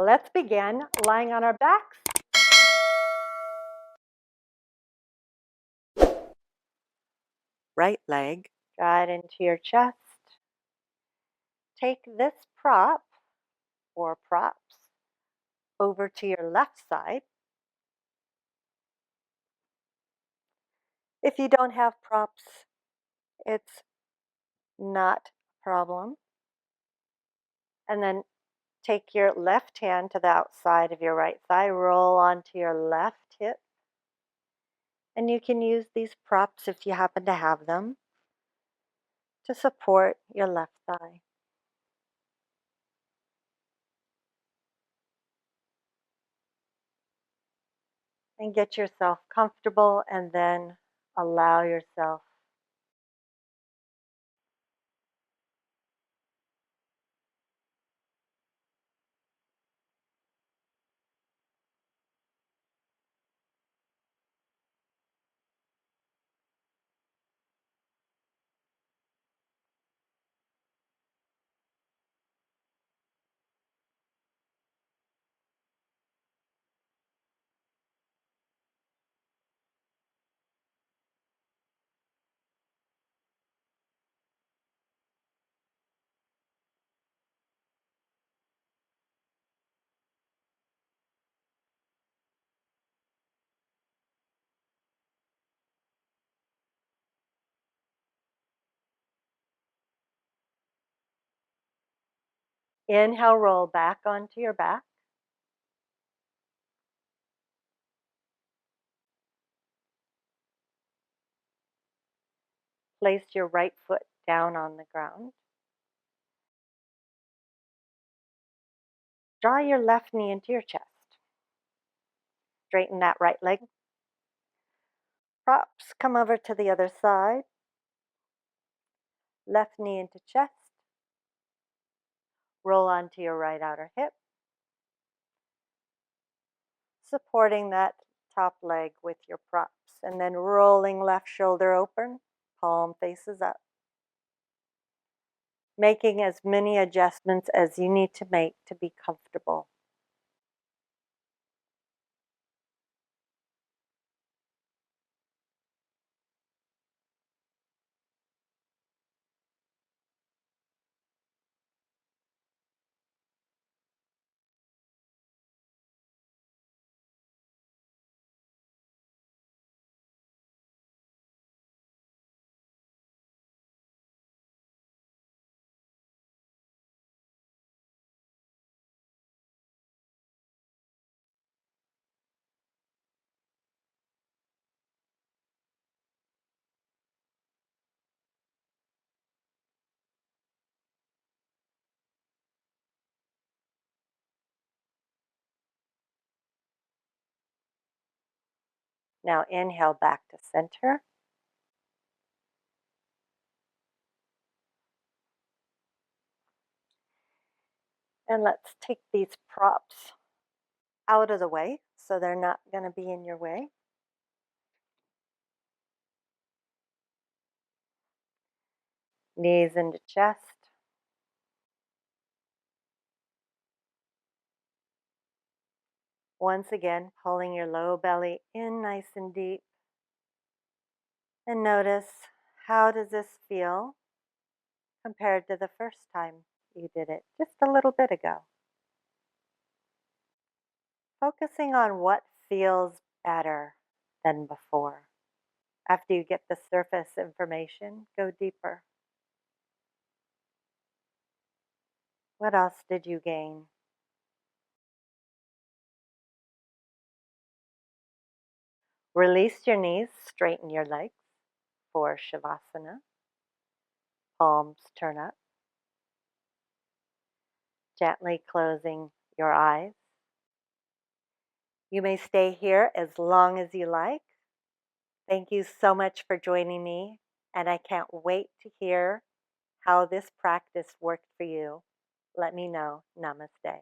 Let's begin lying on our backs. Right leg. Draw it into your chest. Take this prop or props over to your left side. If you don't have props, it's not a problem. And then take your left hand to the outside of your right thigh, roll onto your left hip. And you can use these props if you happen to have them to support your left thigh. And get yourself comfortable and then allow yourself inhale, roll back onto your back. Place your right foot down on the ground. Draw your left knee into your chest. Straighten that right leg. Props come over to the other side. Left knee into chest. Roll onto your right outer hip. Supporting that top leg with your props. And then rolling left shoulder open, palm faces up. Making as many adjustments as you need to make to be comfortable. Now inhale back to center. And let's take these props out of the way so they're not going to be in your way. Knees into chest. Once again, pulling your low belly in nice and deep. And notice, how does this feel compared to the first time you did it just a little bit ago? Focusing on what feels better than before. After you get the surface information, go deeper. What else did you gain? Release your knees, straighten your legs for Shavasana. Palms turn up. Gently closing your eyes. You may stay here as long as you like. Thank you so much for joining me, and I can't wait to hear how this practice worked for you. Let me know. Namaste.